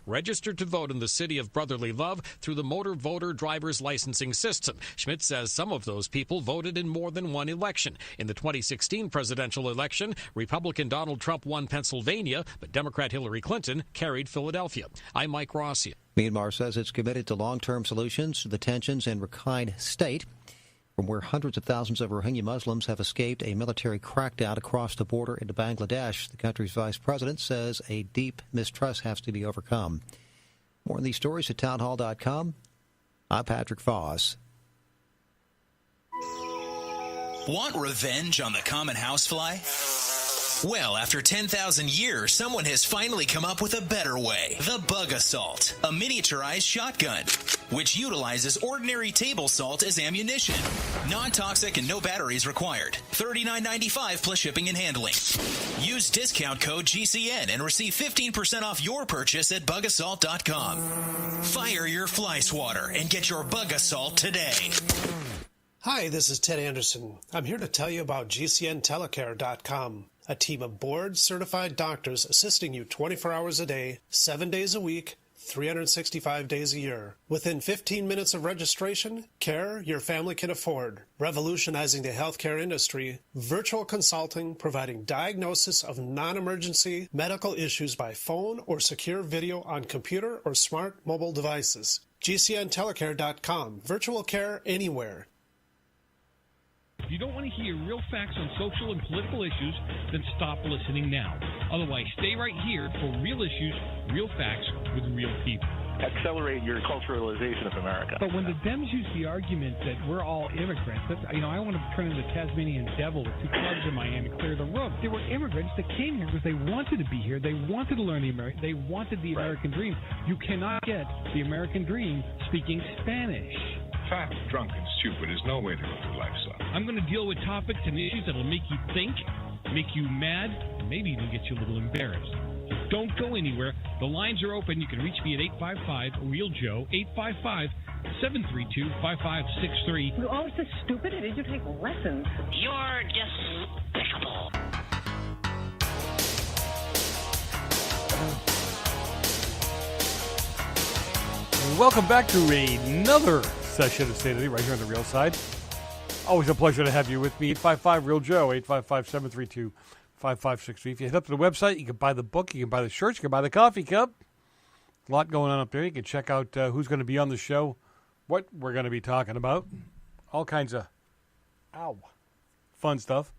registered to vote in the city of brotherly love through the motor voter driver's licensing system. Schmidt says some of those people voted in more than one election. In the 2016 presidential election, Republican Donald Trump won Pennsylvania, but Democrat Hillary Clinton carried Philadelphia. I'm Mike Rossi. Myanmar says it's committed to long-term solutions to the tensions in Rakhine State, from where hundreds of thousands of Rohingya Muslims have escaped a military crackdown across the border into Bangladesh. The country's vice president says a deep mistrust has to be overcome. More on these stories at townhall.com. I'm Patrick Foss. Want revenge on the common housefly? Well, after 10,000 years, someone has finally come up with a better way. The Bug Assault, a miniaturized shotgun, which utilizes ordinary table salt as ammunition. Non-toxic and no batteries required. $39.95 plus shipping and handling. Use discount code GCN and receive 15% off your purchase at bugassault.com. Fire your fly swatter and get your Bug Assault today. Hi, this is Ted Anderson. I'm here to tell you about GCNtelecare.com, a team of board-certified doctors assisting you 24 hours a day, 7 days a week, 365 days a year. Within 15 minutes of registration, care your family can afford. Revolutionizing the healthcare industry, virtual consulting providing diagnosis of non-emergency medical issues by phone or secure video on computer or smart mobile devices. GCNtelecare.com, virtual care anywhere. If you don't want to hear real facts on social and political issues, then stop listening now. Otherwise, stay right here for real issues, real facts with real people. Accelerate your culturalization of America. But when the Dems use the argument that we're all immigrants, I want to turn into the Tasmanian devil with two clubs in Miami, clear the room. There were immigrants that came here because they wanted to be here. They wanted to learn they wanted the American dream. You cannot get the American dream speaking Spanish. Fat, drunk, and stupid is no way to go through life, son. I'm going to deal with topics and issues that will make you think, make you mad, and maybe even get you a little embarrassed. So don't go anywhere. The lines are open. You can reach me at 855-REAL-JOE, 855-732-5563. You're always this stupid, or did you take lessons? You're despicable. Welcome back to another session of State of the right here on the Real Side. Always a pleasure to have you with me. 855-REAL-JOE, 855-732-5563. If you head up to the website, you can buy the book, you can buy the shirts, you can buy the coffee cup. A lot going on up there. You can check out who's going to be on the show, what we're going to be talking about, all kinds of fun stuff.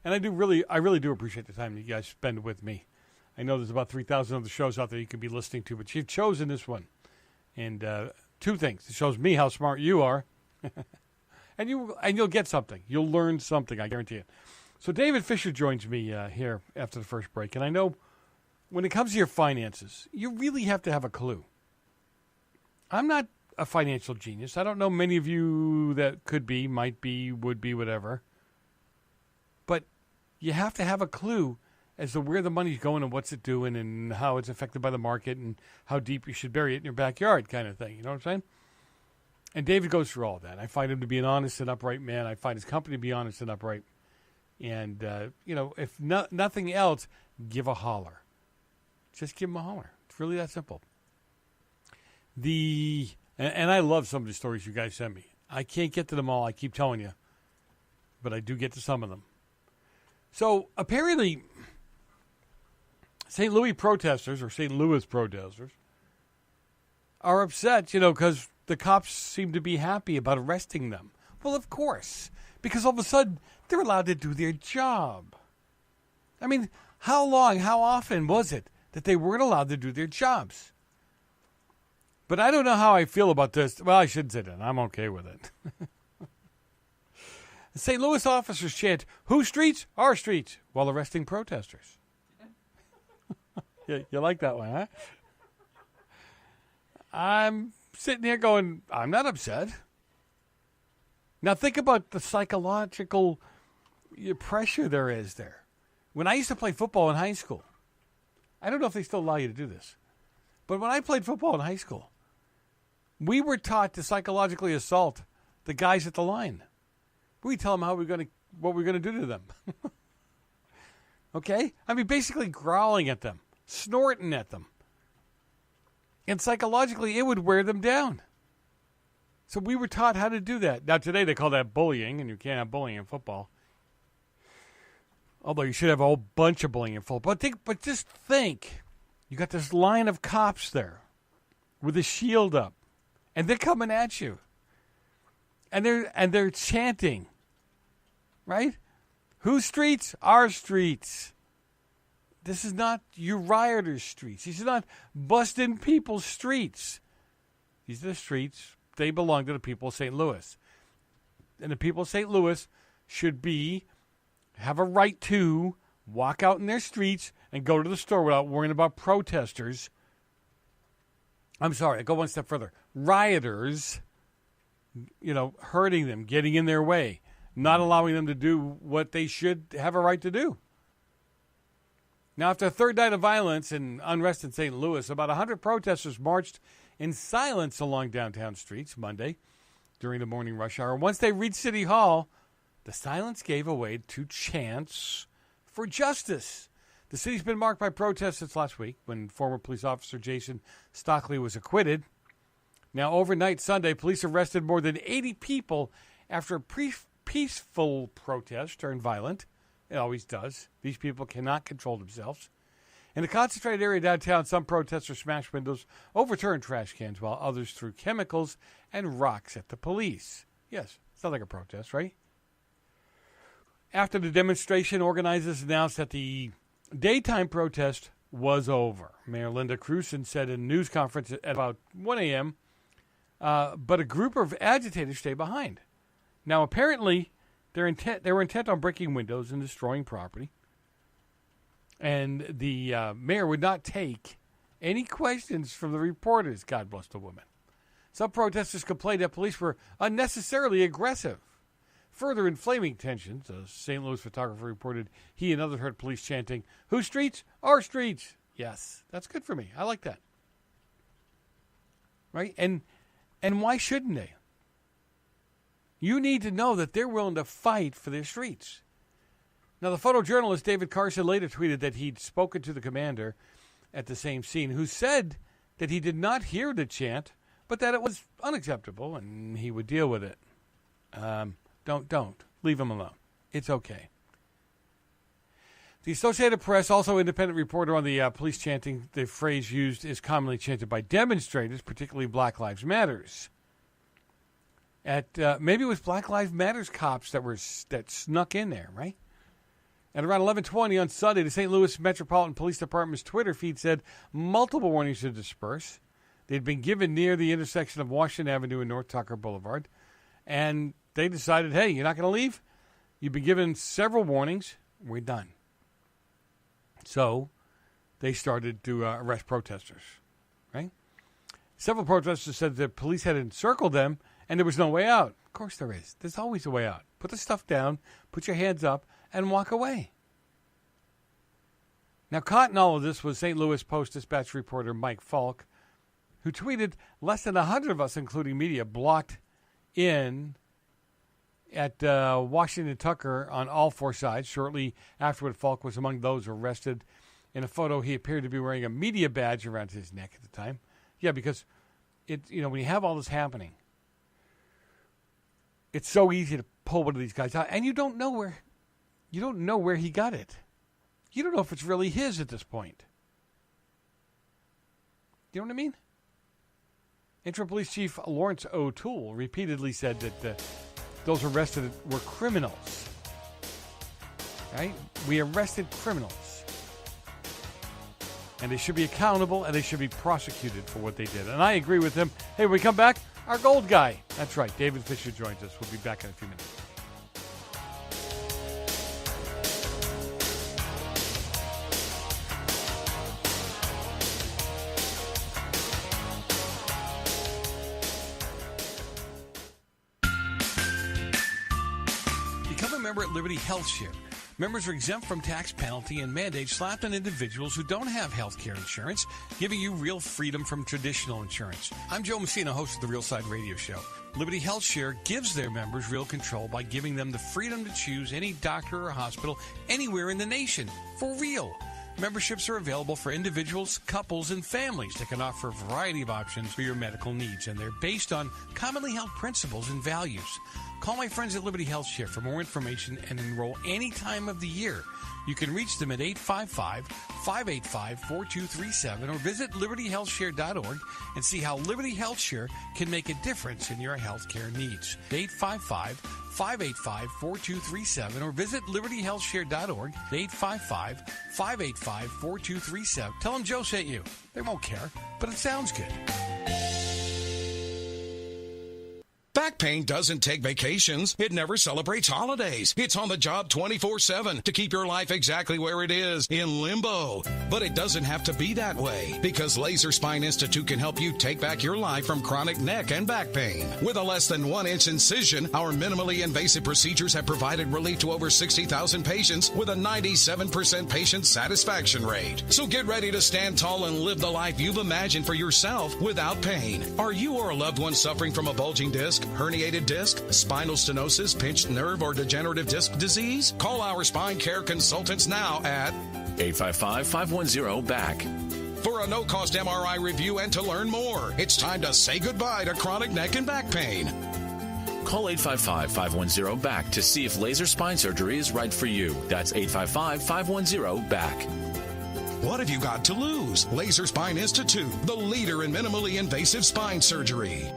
And I really do appreciate the time that you guys spend with me. I know there's about 3,000 other shows out there you could be listening to, but you've chosen this one. And two things. It shows me how smart you are. and you'll get something. You'll learn something, I guarantee it. So David Fisher joins me here after the first break. And I know when it comes to your finances, you really have to have a clue. I'm not a financial genius. I don't know many of you that could be, might be, would be, whatever. But you have to have a clue as to where the money's going and what's it doing and how it's affected by the market and how deep you should bury it in your backyard kind of thing. You know what I'm saying? And David goes through all that. I find him to be an honest and upright man. I find his company to be honest and upright. And, if nothing else, give a holler. Just give him a holler. It's really that simple. And I love some of the stories you guys send me. I can't get to them all. I keep telling you. But I do get to some of them. So apparently St. Louis protesters are upset, because the cops seem to be happy about arresting them. Well, of course, because all of a sudden they're allowed to do their job. I mean, how often was it that they weren't allowed to do their jobs? But I don't know how I feel about this. Well, I shouldn't say that. I'm okay with it. St. Louis officers chant, "Whose streets? Our streets," while arresting protesters. You like that one, huh? I'm sitting here going, I'm not upset. Now think about the psychological pressure there is there. When I used to play football in high school, I don't know if they still allow you to do this, but when I played football in high school, we were taught to psychologically assault the guys at the line. We tell them what we're going to do to them. Okay? I mean, basically growling at them, snorting at them. And psychologically, it would wear them down. So we were taught how to do that. Now, today they call that bullying, and you can't have bullying in football. Although you should have a whole bunch of bullying in football. But just think. You got this line of cops there with a shield up, and they're coming at you. And they're chanting, right? Whose streets? Our streets. This is not you rioters' streets. These are not busting people's streets. These are the streets. They belong to the people of St. Louis. And the people of St. Louis should have a right to walk out in their streets and go to the store without worrying about protesters. I'm sorry, I go one step further. Rioters, hurting them, getting in their way, not allowing them to do what they should have a right to do. Now, after a third night of violence and unrest in St. Louis, about 100 protesters marched in silence along downtown streets Monday during the morning rush hour. Once they reached City Hall, the silence gave way to chants for justice. The city's been marked by protests since last week when former police officer Jason Stockley was acquitted. Now, overnight Sunday, police arrested more than 80 people after a peaceful protest turned violent. It always does. These people cannot control themselves. In a concentrated area downtown, some protesters smashed windows, overturned trash cans, while others threw chemicals and rocks at the police. Yes, it's not like a protest, right? After the demonstration, organizers announced that the daytime protest was over. Mayor Linda Crewson said in a news conference at about 1 a.m., but a group of agitators stayed behind. Now, apparently, they were intent on breaking windows and destroying property. And the mayor would not take any questions from the reporters. God bless the woman. Some protesters complained that police were unnecessarily aggressive, further inflaming tensions. A St. Louis photographer reported he and others heard police chanting, "Whose streets? Our streets." Yes, that's good for me. I like that. Right? And why shouldn't they? You need to know that they're willing to fight for their streets. Now, the photojournalist David Carson later tweeted that he'd spoken to the commander at the same scene, who said that he did not hear the chant, but that it was unacceptable and he would deal with it. Don't. Leave him alone. It's okay. The Associated Press, also independent reporter on the police chanting, the phrase used is commonly chanted by demonstrators, particularly Black Lives Matters. Maybe it was Black Lives Matters cops that snuck in there, right? At around 11:20 on Sunday, the St. Louis Metropolitan Police Department's Twitter feed said multiple warnings to disperse. They'd been given near the intersection of Washington Avenue and North Tucker Boulevard. And they decided, hey, you're not going to leave? You've been given several warnings. We're done. So they started to arrest protesters, right? Several protesters said the police had encircled them and there was no way out. Of course there is. There's always a way out. Put the stuff down, put your hands up, and walk away. Now, caught in all of this was St. Louis Post-Dispatch reporter Mike Falk, who tweeted less than 100 of us, including media, blocked in at Washington Tucker on all four sides. Shortly afterward, Falk was among those arrested. In a photo, he appeared to be wearing a media badge around his neck at the time. Yeah, because when you have all this happening, it's so easy to pull one of these guys out, and you don't know where he got it. You don't know if it's really his at this point. You know what I mean? Interim Police Chief Lawrence O'Toole repeatedly said that those arrested were criminals. Right? We arrested criminals. And they should be accountable and they should be prosecuted for what they did. And I agree with him. Hey, when we come back, our gold guy. That's right. David Fisher joins us. We'll be back in a few minutes. Become a member at Liberty Health Share. Members are exempt from tax penalty and mandates slapped on individuals who don't have health care insurance, giving you real freedom from traditional insurance. I'm Joe Messina, host of the Real Side Radio Show. Liberty Health Share gives their members real control by giving them the freedom to choose any doctor or hospital anywhere in the nation. For real. Memberships are available for individuals, couples, and families that can offer a variety of options for your medical needs, and they're based on commonly held principles and values. Call my friends at Liberty Health Share for more information and enroll any time of the year. You can reach them at 855-585-4237 or visit libertyhealthshare.org and see how Liberty Health Share can make a difference in your healthcare needs. 855-585-4237 or visit libertyhealthshare.org. 855-585-4237. Tell them Joe sent you. They won't care, but it sounds good. Back pain doesn't take vacations. It never celebrates holidays. It's on the job 24/7 to keep your life exactly where it is, in limbo. But it doesn't have to be that way, because Laser Spine Institute can help you take back your life from chronic neck and back pain. With a less than 1-inch incision, our minimally invasive procedures have provided relief to over 60,000 patients with a 97% patient satisfaction rate. So get ready to stand tall and live the life you've imagined for yourself without pain. Are you or a loved one suffering from a bulging disc, herniated disc, spinal stenosis, pinched nerve, or degenerative disc disease? Call our spine care consultants now at 855-510-BACK. For a no-cost MRI review and to learn more. It's time to say goodbye to chronic neck and back pain. Call 855-510-BACK to see if laser spine surgery is right for you. That's 855-510-BACK. What have you got to lose? Laser Spine Institute, the leader in minimally invasive spine surgery.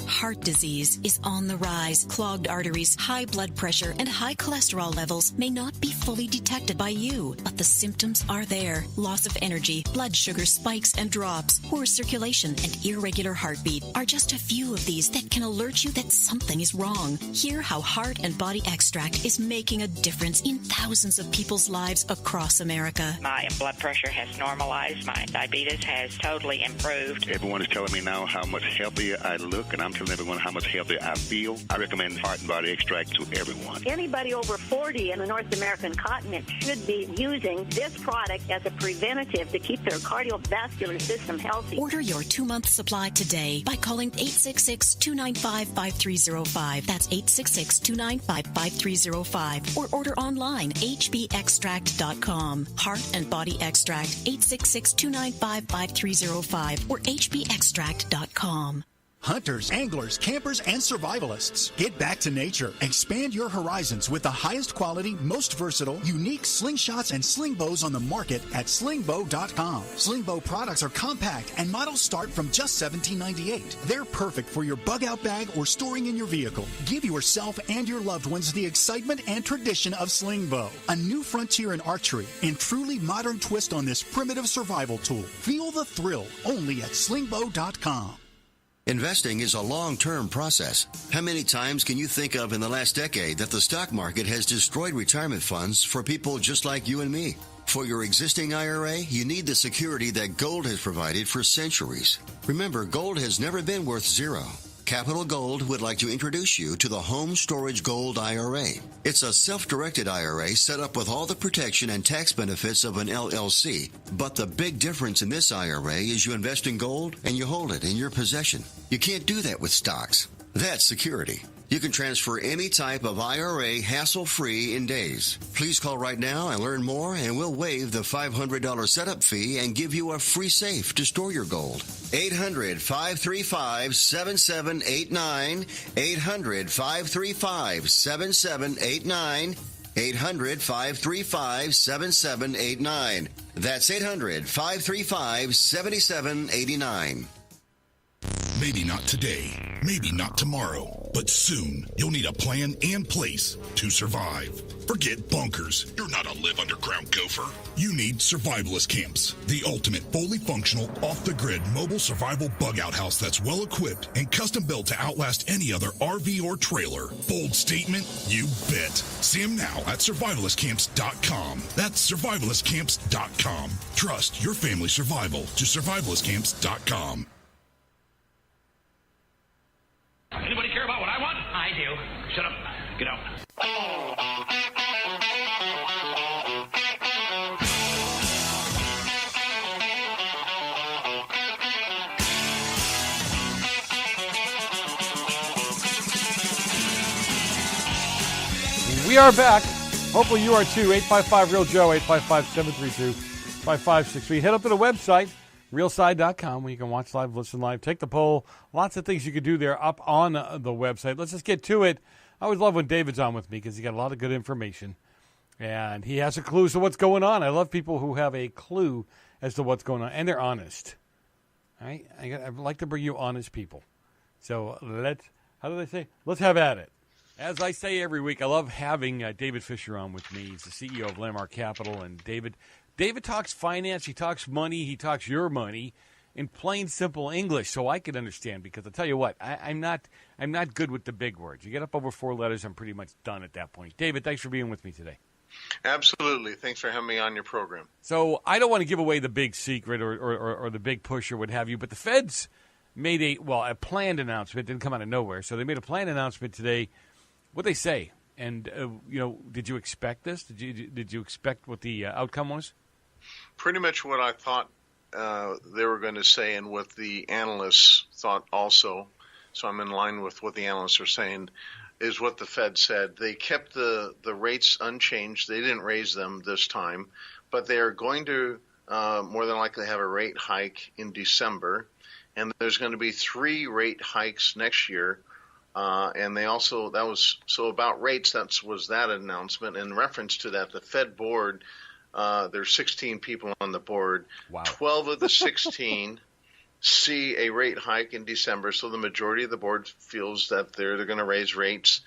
Heart disease is on the rise. Clogged arteries, high blood pressure, and high cholesterol levels may not be fully detected by you, but the symptoms are there. Loss of energy, blood sugar spikes and drops, poor circulation, and irregular heartbeat are just a few of these that can alert you that something is wrong. Hear how Heart and Body Extract is making a difference in thousands of people's lives across America. My blood pressure has normalized. My diabetes has totally improved. Everyone is telling me now how much healthier I look, and I'm telling everyone how much healthier I feel. I recommend Heart and Body Extract to everyone. Anybody over 40 in the North American continent should be using this product as a preventative to keep their cardiovascular system healthy. Order your 2-month supply today by calling 866-295-5305. That's 866-295-5305. Or order online, hbextract.com. Heart and Body Extract, 866-295-5305 or hbextract.com. Hunters, anglers, campers, and survivalists. Get back to nature. Expand your horizons with the highest quality, most versatile, unique slingshots and sling bows on the market at slingbow.com. Slingbow products are compact and models start from just $17.98. They're perfect for your bug-out bag or storing in your vehicle. Give yourself and your loved ones the excitement and tradition of Slingbow, a new frontier in archery and truly modern twist on this primitive survival tool. Feel the thrill only at slingbow.com. Investing is a long-term process. How many times can you think of in the last decade that the stock market has destroyed retirement funds for people just like you and me? For your existing IRA, you need the security that gold has provided for centuries. Remember, gold has never been worth zero. Capital Gold would like to introduce you to the Home Storage Gold IRA. It's a self-directed IRA set up with all the protection and tax benefits of an LLC. But the big difference in this IRA is you invest in gold and you hold it in your possession. You can't do that with stocks. That's security. You can transfer any type of IRA hassle-free in days. Please call right now and learn more, and we'll waive the $500 setup fee and give you a free safe to store your gold. 800-535-7789. 800-535-7789. 800-535-7789. That's 800-535-7789. Maybe not today, maybe not tomorrow, but soon you'll need a plan and place to survive. Forget bunkers. You're not a live underground gopher. You need survivalist camps, the ultimate fully functional, off-the-grid mobile survival bug-out house that's well-equipped and custom-built to outlast any other RV or trailer. Bold statement? You bet. See them now at survivalistcamps.com. That's survivalistcamps.com. Trust your family's survival to survivalistcamps.com. Anybody care about what I want? I do. Shut up. Get out. We are back. Hopefully you are too. 855-REAL-JOE, 855-732-5563. Head up to the website, realside.com, where you can watch live, listen live, take the poll. Lots of things you can do there up on the website. Let's just get to it. I always love when David's on with me because he's got a lot of good information. And he has a clue as to what's going on. I love people who have a clue as to what's going on, and they're honest. All right? I like to bring you honest people. So how do they say? Let's have at it. As I say every week, I love having David Fisher on with me. He's the CEO of Landmark Capital. And David talks finance, he talks money, he talks your money in plain, simple English so I can understand. Because I'll tell you what, I'm not good with the big words. You get up over 4 letters, I'm pretty much done at that point. David, thanks for being with me today. Absolutely. Thanks for having me on your program. So I don't want to give away the big secret or the big push or what have you, but the Feds made a planned announcement. It didn't come out of nowhere. So they made a planned announcement today. What they say, and did you expect this? Did you expect what the outcome was? Pretty much what I thought they were going to say, and what the analysts thought also. So I'm in line with what the analysts are saying. Is what the Fed said. They kept the rates unchanged. They didn't raise them this time, but they are going to more than likely have a rate hike in December, and there's going to be 3 rate hikes next year. And they also, about rates, that was that announcement. In reference to that, the Fed board, there's 16 people on the board. Wow. 12 of the 16 see a rate hike in December. So the majority of the board feels that they're going to raise rates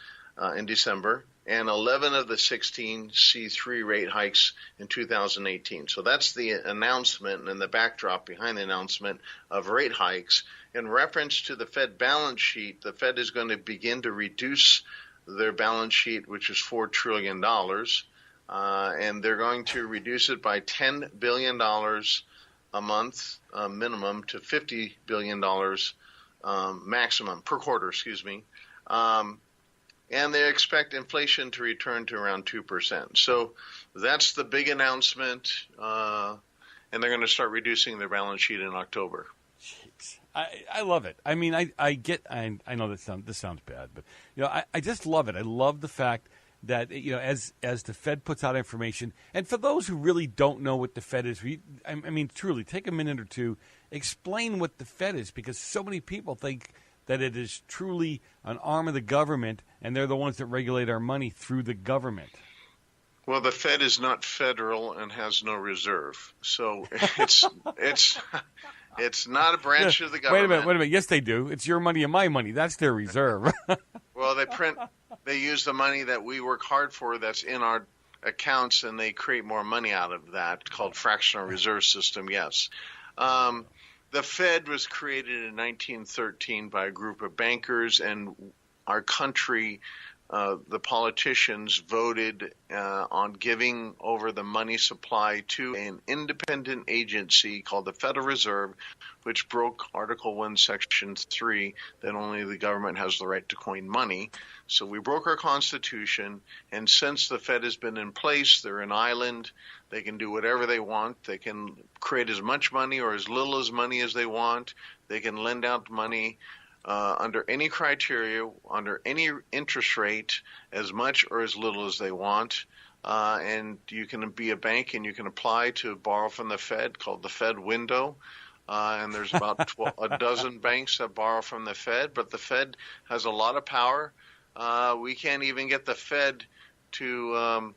in December. And 11 of the 16 see 3 rate hikes in 2018. So that's the announcement and the backdrop behind the announcement of rate hikes. In reference to the Fed balance sheet, the Fed is going to begin to reduce their balance sheet, which is $4 trillion, and they're going to reduce it by $10 billion a month minimum to $50 billion maximum per quarter, and they expect inflation to return to around 2%. So that's the big announcement, and they're going to start reducing their balance sheet in October. Jeez. I love it. I mean, I know this sounds bad, but I just love it. I love the fact that as the Fed puts out information, and for those who really don't know what the Fed is, I mean, truly take a minute or two, explain what the Fed is, because so many people think that it is truly an arm of the government, and they're the ones that regulate our money through the government. Well, the Fed is not federal and has no reserve, so it's not a branch of the government. Wait a minute. Yes, they do. It's your money and my money. That's their reserve. Well, they use the money that we work hard for that's in our accounts, and they create more money out of that, called fractional reserve system, yes. The Fed was created in 1913 by a group of bankers, and our country, the politicians voted on giving over the money supply to an independent agency called the Federal Reserve, which broke Article 1, Section 3, that only the government has the right to coin money. So we broke our Constitution, and since the Fed has been in place, they're an island. They can do whatever they want. They can create as much money or as little as money as they want. They can lend out money under any criteria, under any interest rate, as much or as little as they want. And you can be a bank and you can apply to borrow from the Fed, called the Fed window. And there's about a dozen banks that borrow from the Fed, but the Fed has a lot of power. We can't even get the Fed to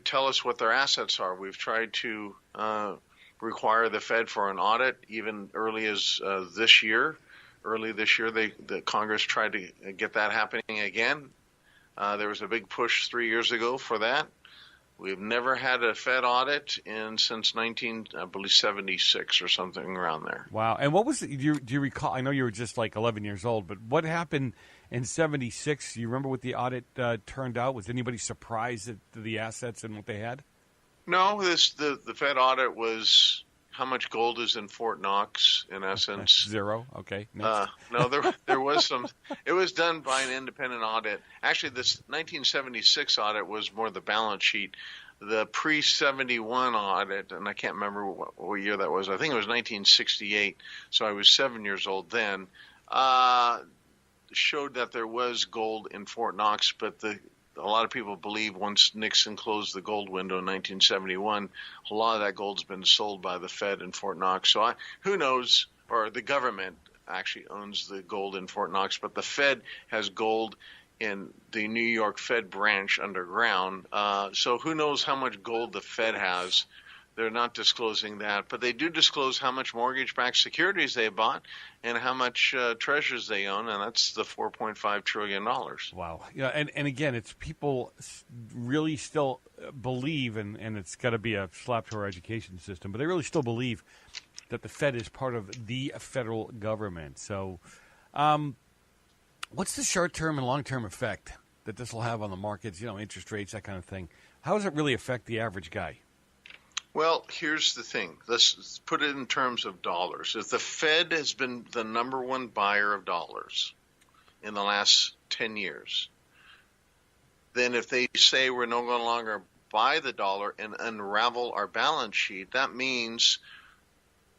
tell us what their assets are. We've tried to require the Fed for an audit even early as this year. Early this year, the Congress tried to get that happening again. There was a big push 3 years ago for that. We've never had a Fed audit since 1976 or something around there. Wow. And what was it? Do you recall? I know you were just like 11 years old, but what happened in 76? Do you remember what the audit turned out? Was anybody surprised at the assets and what they had? No, the Fed audit was how much gold is in Fort Knox, in essence. Zero. Okay. No, there was some. It was done by an independent audit. Actually, this 1976 audit was more the balance sheet. The pre-71 audit, and I can't remember what year that was. I think it was 1968, so I was 7 years old then, showed that there was gold in Fort Knox, but the a lot of people believe once Nixon closed the gold window in 1971, a lot of that gold's been sold by the Fed in Fort Knox. So who knows, or the government actually owns the gold in Fort Knox, but the Fed has gold in the New York Fed branch underground. So who knows how much gold the Fed has. They're not disclosing that, but they do disclose how much mortgage-backed securities they bought and how much treasures they own, and that's the $4.5 trillion. Wow. Yeah, and again, it's people really still believe, and it's got to be a slap to our education system, but they really still believe that the Fed is part of the federal government. So what's the short-term and long-term effect that this will have on the markets, interest rates, that kind of thing? How does it really affect the average guy? Well, here's the thing. Let's put it in terms of dollars. If the Fed has been the number one buyer of dollars in the last 10 years, then if they say we're no longer buy the dollar and unravel our balance sheet, that means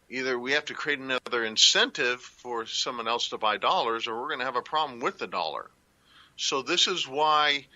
either we have to create another incentive for someone else to buy dollars, or we're going to have a problem with the dollar. So this is why,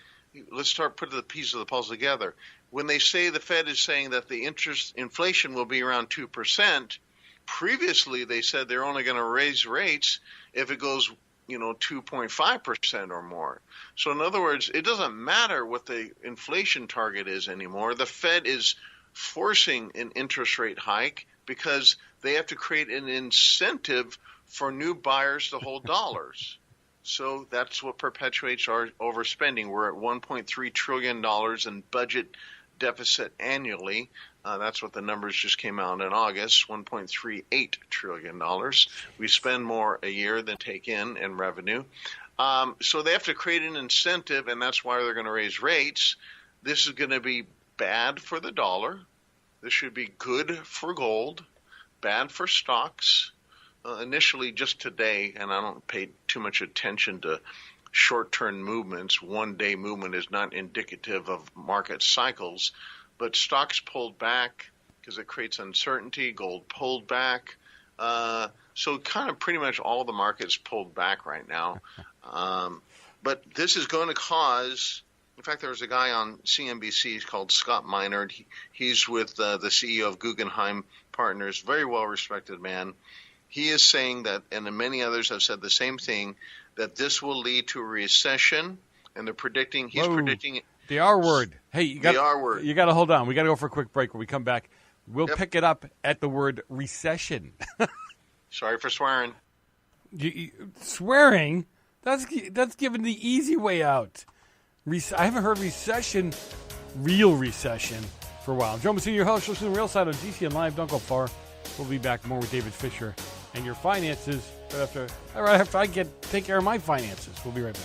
let's start putting the pieces of the puzzle together. When they say the Fed is saying that the inflation will be around 2%, previously they said they're only going to raise rates if it goes, 2.5% or more. So in other words, it doesn't matter what the inflation target is anymore. The Fed is forcing an interest rate hike because they have to create an incentive for new buyers to hold dollars. So that's what perpetuates our overspending. We're at $1.3 trillion in budget deficit annually. That's what the numbers just came out in August, $1.38 trillion. We spend more a year than take in revenue. So they have to create an incentive, and that's why they're going to raise rates. This is going to be bad for the dollar. This should be good for gold, bad for stocks. Initially, just today, and I don't pay too much attention to short-term movements. One-day movement is not indicative of market cycles, but stocks pulled back because it creates uncertainty. Gold pulled back. So kind of pretty much all the markets pulled back right now. But this is going to cause, in fact, there was a guy on CNBC called Scott Minerd. He's with the CEO of Guggenheim Partners, very well-respected man. He is saying that, and many others have said the same thing, that this will lead to a recession, and he's predicting the R word. Hey, the R word. You got to hold on. We got to go for a quick break. When we come back, we'll pick it up at the word recession. Sorry for swearing. Swearing? That's given the easy way out. I haven't heard recession, real recession, for a while. Joe Messina, your host, listening to The Real Side on GCN Live. Don't go far. We'll be back more with David Fisher and your finances right after I take care of my finances. We'll be right back.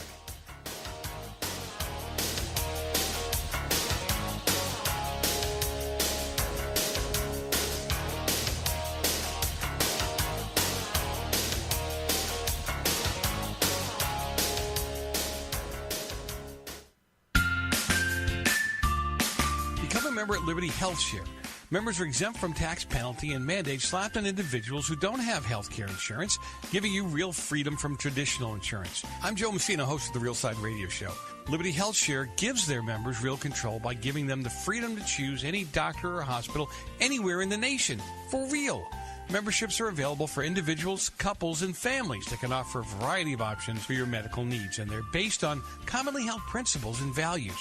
Become a member at Liberty Health Share. Members are exempt from tax penalty and mandates slapped on individuals who don't have health care insurance, giving you real freedom from traditional insurance. I'm Joe Messina, host of the Real Side Radio Show. Liberty Health Share gives their members real control by giving them the freedom to choose any doctor or hospital anywhere in the nation, for real. Memberships are available for individuals, couples, and families that can offer a variety of options for your medical needs, and they're based on commonly held principles and values.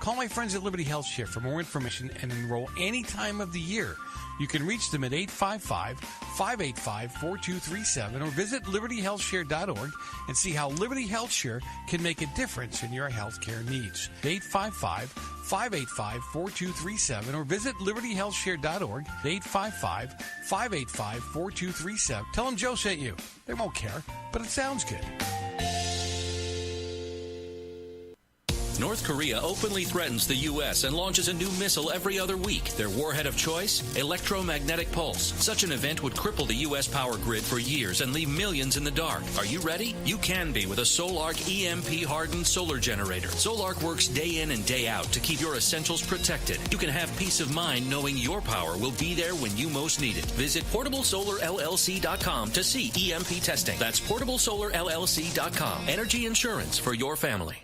Call my friends at Liberty Health Share for more information and enroll any time of the year. You can reach them at 855-585-4237 or visit libertyhealthshare.org and see how Liberty Health Share can make a difference in your health care needs. 855-585-4237 or visit libertyhealthshare.org. 855-585-4237. Tell them Joe sent you. They won't care, but it sounds good. North Korea openly threatens the U.S. and launches a new missile every other week. Their warhead of choice? Electromagnetic pulse. Such an event would cripple the U.S. power grid for years and leave millions in the dark. Are you ready? You can be with a Solarc EMP-hardened solar generator. Solarc works day in and day out to keep your essentials protected. You can have peace of mind knowing your power will be there when you most need it. Visit PortableSolarLLC.com to see EMP testing. That's PortableSolarLLC.com. Energy insurance for your family.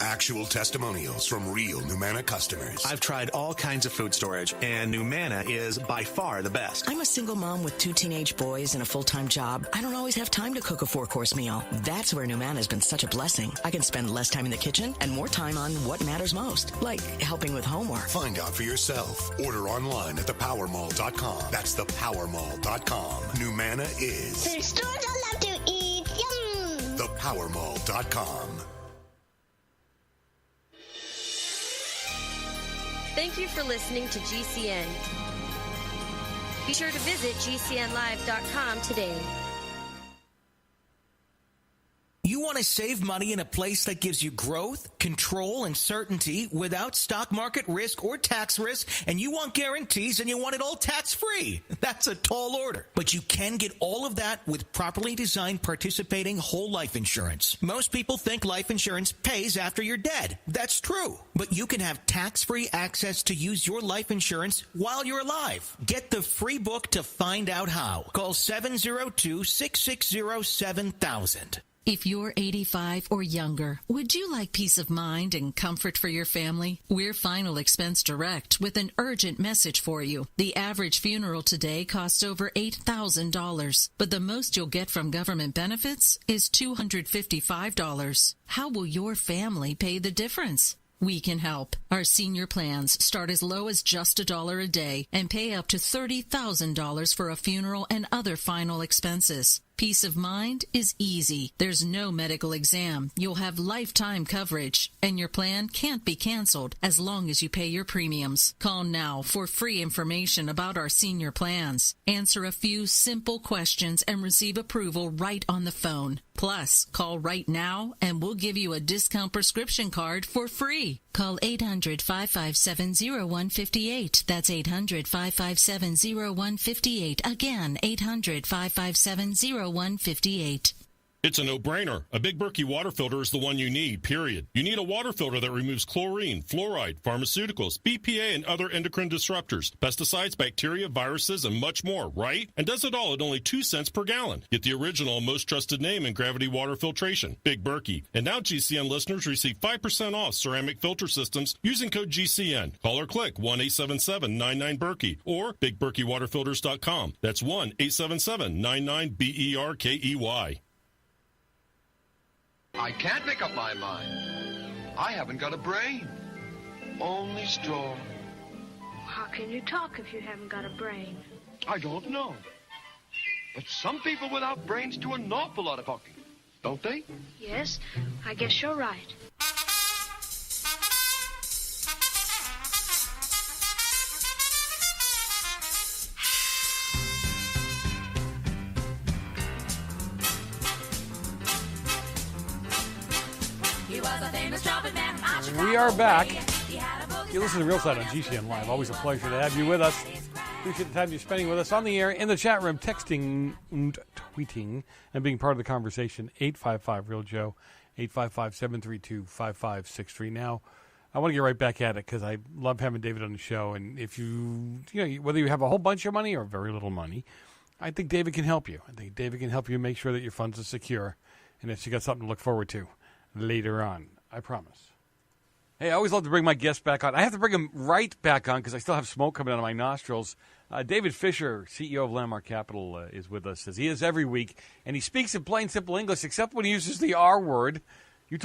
Actual testimonials from real Numana customers. I've tried all kinds of food storage, and Numana is by far the best. I'm a single mom with 2 teenage boys and a full-time job. I don't always have time to cook a 4-course meal. That's where Numana has been such a blessing. I can spend less time in the kitchen and more time on what matters most, like helping with homework. Find out for yourself. Order online at thepowermall.com. That's thepowermall.com. Numana is... The stores I love to eat. Yum! Thepowermall.com. Thank you for listening to GCN. Be sure to visit GCNlive.com today. You want to save money in a place that gives you growth, control, and certainty without stock market risk or tax risk, and you want guarantees and you want it all tax-free. That's a tall order. But you can get all of that with properly designed participating whole life insurance. Most people think life insurance pays after you're dead. That's true. But you can have tax-free access to use your life insurance while you're alive. Get the free book to find out how. Call 702-660-7000. If you're 85 or younger, would you like peace of mind and comfort for your family? We're Final Expense Direct with an urgent message for you. The average funeral today costs over $8,000, but the most you'll get from government benefits is $255. How will your family pay the difference? We can help. Our senior plans start as low as just $1 a day and pay up to $30,000 for a funeral and other final expenses. Peace of mind is easy. There's no medical exam. You'll have lifetime coverage, and your plan can't be canceled as long as you pay your premiums. Call now for free information about our senior plans. Answer a few simple questions and receive approval right on the phone. Plus, call right now and we'll give you a discount prescription card for free. Call 800-557-0158. That's 800-557-0158. Again, 800-557-0158. It's a no-brainer. A Big Berkey water filter is the one you need, period. You need a water filter that removes chlorine, fluoride, pharmaceuticals, BPA, and other endocrine disruptors, pesticides, bacteria, viruses, and much more, right? And does it all at only 2 cents per gallon. Get the original and most trusted name in gravity water filtration, Big Berkey. And now GCN listeners receive 5% off ceramic filter systems using code GCN. Call or click 1-877-99-BERKEY or BigBerkeyWaterFilters.com. That's 1-877-99-BERKEY. I can't make up my mind. I haven't got a brain. Only straw. How can you talk if you haven't got a brain? I don't know. But some people without brains do an awful lot of talking, don't they? Yes, I guess you're right. We are back. You listen to Real Side on GCN Live. Always a pleasure to have you with us. Appreciate the time you're spending with us on the air, in the chat room, texting and tweeting, and being part of the conversation. 855-REAL-JOE, 855-732-5563. Now, I want to get right back at it because I love having David on the show. And if you whether you have a whole bunch of money or very little money, I think David can help you. I think David can help you make sure that your funds are secure and that you got something to look forward to later on. I promise. Hey, I always love to bring my guests back on. I have to bring them right back on because I still have smoke coming out of my nostrils. David Fisher, CEO of Landmark Capital, is with us, as he is every week. And he speaks in plain, simple English, except when he uses the R word. You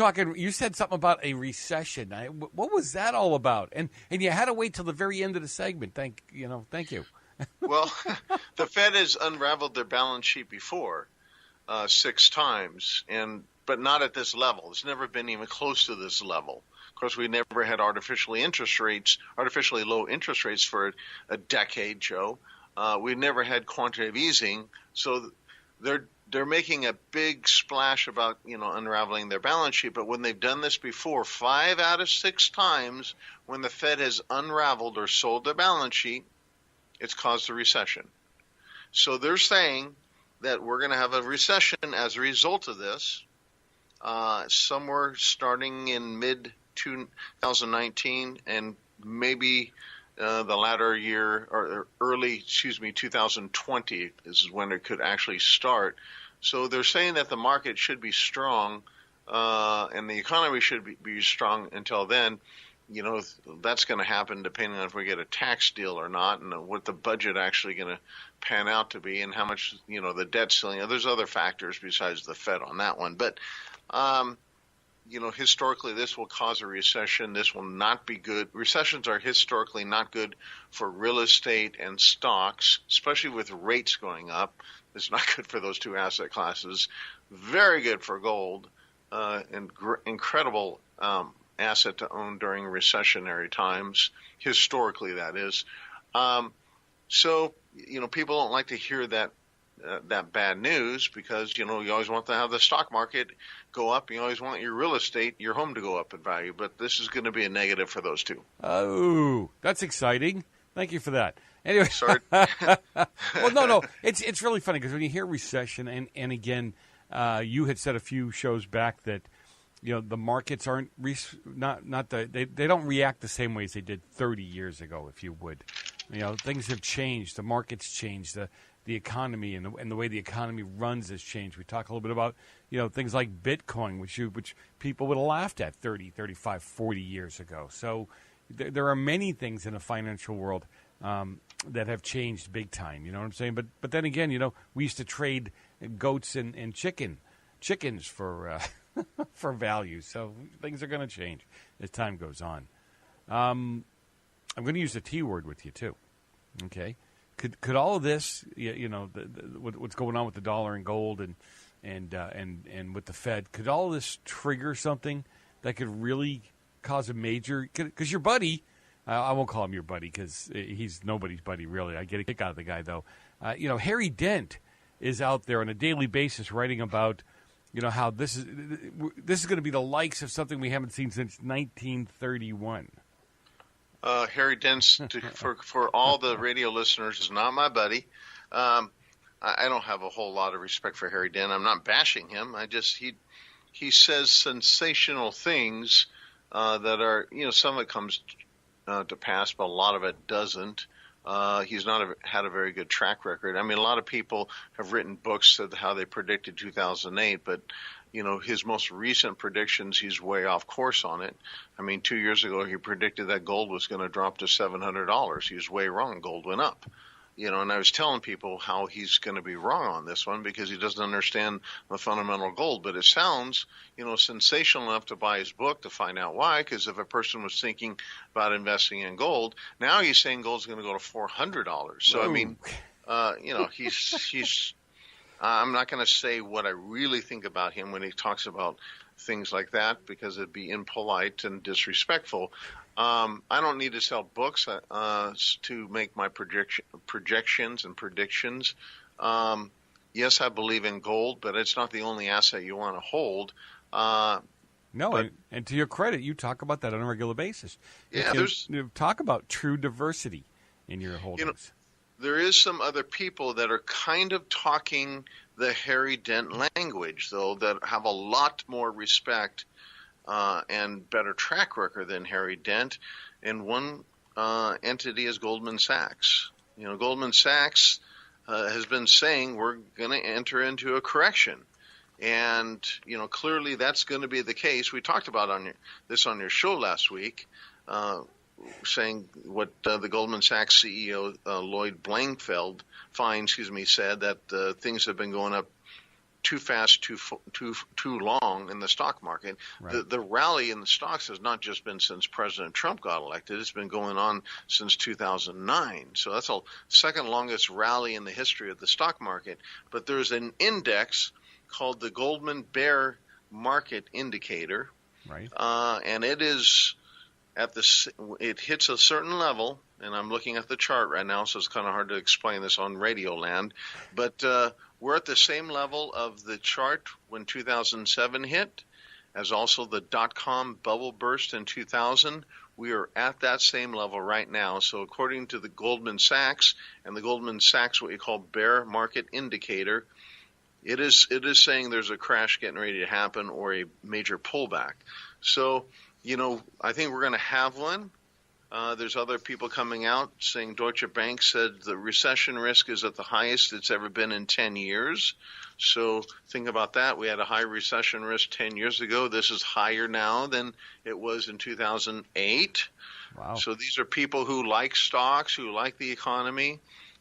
said something about a recession. What was that all about? And you had to wait till the very end of the segment. Thank you. Well, the Fed has unraveled their balance sheet before 6 times, but not at this level. It's never been even close to this level. Of course, we never had artificially low interest rates for a decade, Joe. We never had quantitative easing, so they're making a big splash about unraveling their balance sheet. But when they've done this before, 5 out of 6 times when the Fed has unraveled or sold their balance sheet, it's caused a recession. So they're saying that we're going to have a recession as a result of this, somewhere starting in mid-2019 and maybe the latter year or early, 2020 is when it could actually start. So they're saying that the market should be strong and the economy should be strong until then. That's going to happen depending on if we get a tax deal or not, and what the budget actually going to pan out to be, and how much the debt ceiling. There's other factors besides the Fed on that one, but historically this will cause a recession. This will not be good. Recessions are historically not good for real estate and stocks, especially with rates going up. It's not good for those two asset classes. Very good for gold, and incredible asset to own during recessionary times, historically that is. So people don't like to hear that bad news, because you always want to have the stock market go up. You always want your real estate, your home, to go up in value. But this is going to be a negative for those two. Oh, that's exciting. Thank you for that. Anyway, sorry. Well, no, it's really funny, because when you hear recession, and again, you had said a few shows back that the markets aren't they don't react the same way as they did 30 years ago, if you would. Things have changed. The market's changed. The economy and the way the economy runs has changed. We talk a little bit about things like Bitcoin, which people would have laughed at 30, 35, 40 years ago. So there are many things in the financial world that have changed big time. You know what I'm saying? But then again, we used to trade goats and chickens for for value. So things are going to change as time goes on. I'm going to use the T word with you too. Okay. Could all of this, what's going on with the dollar and gold and with the Fed, could all of this trigger something that could really cause a major? Because your buddy, I won't call him your buddy because he's nobody's buddy really. I get a kick out of the guy though. Harry Dent is out there on a daily basis writing about how this is going to be the likes of something we haven't seen since 1931. Harry Dent, for all the radio listeners, is not my buddy. I don't have a whole lot of respect for Harry Dent. I'm not bashing him. He says sensational things that are, some of it comes to pass, but a lot of it doesn't. He's not had a very good track record. I mean, a lot of people have written books of how they predicted 2008, but his most recent predictions, he's way off course on it. I mean, 2 years ago, he predicted that gold was going to drop to $700. He was way wrong. Gold went up. And I was telling people how he's going to be wrong on this one because he doesn't understand the fundamental gold. But it sounds, sensational enough to buy his book to find out why. Because if a person was thinking about investing in gold, now he's saying gold's going to go to $400. So, I mean, he's I'm not going to say what I really think about him when he talks about things like that because it'd be impolite and disrespectful. I don't need to sell books to make my projections and predictions. Yes, I believe in gold, but it's not the only asset you want to hold. No, and to your credit, you talk about that on a regular basis. Yeah, you talk about true diversity in your holdings. There is some other people that are kind of talking the Harry Dent language, though, that have a lot more respect and better track record than Harry Dent. And one entity is Goldman Sachs. Goldman Sachs has been saying we're going to enter into a correction. And, clearly that's going to be the case. We talked about this on your show last week, saying what the Goldman Sachs CEO Lloyd Blankfeld said that things have been going up too fast, too long in the stock market. Right. The rally in the stocks has not just been since President Trump got elected. It's been going on since 2009. So that's the second longest rally in the history of the stock market. But there's an index called the Goldman Bear Market Indicator. Right. And it is it hits a certain level, and I'm looking at the chart right now, so it's kind of hard to explain this on radio land. But we're at the same level of the chart when 2007 hit, as also the dot-com bubble burst in 2000. We are at that same level right now. So according to the Goldman Sachs and the Goldman Sachs, what you call bear market indicator, it is saying there's a crash getting ready to happen or a major pullback. So, I think we're going to have one. There's other people coming out saying Deutsche Bank said the recession risk is at the highest it's ever been in 10 years. So think about that. We had a high recession risk 10 years ago. This is higher now than it was in 2008. Wow. So these are people who like stocks, who like the economy,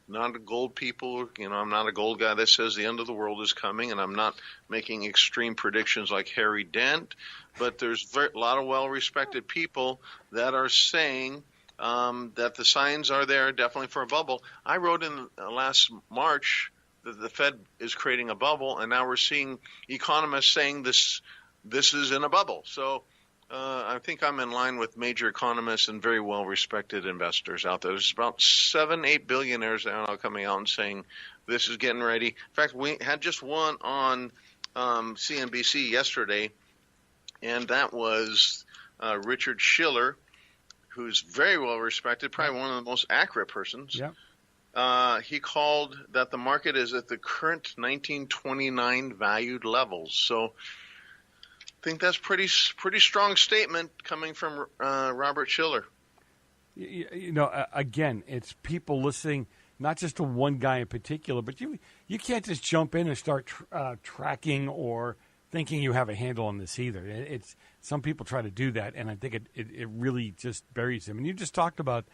not gold people. I'm not a gold guy that says the end of the world is coming, and I'm not making extreme predictions like Harry Dent. But there's a lot of well-respected people that are saying that the signs are there definitely for a bubble. I wrote in last March that the Fed is creating a bubble, and now we're seeing economists saying this is in a bubble. So I think I'm in line with major economists and very well-respected investors out there. There's about 7-8 billionaires now coming out and saying this is getting ready. In fact, we had just one on CNBC yesterday, and that was Richard Schiller, who's very well-respected, probably one of the most accurate persons. Yeah. He called that the market is at the current 1929 valued levels. So I think that's pretty strong statement coming from Robert Schiller. Again, it's people listening, not just to one guy in particular, but you can't just jump in and start tracking or thinking you have a handle on this either. It's some people try to do that, and I think it really just buries them. And you just talked about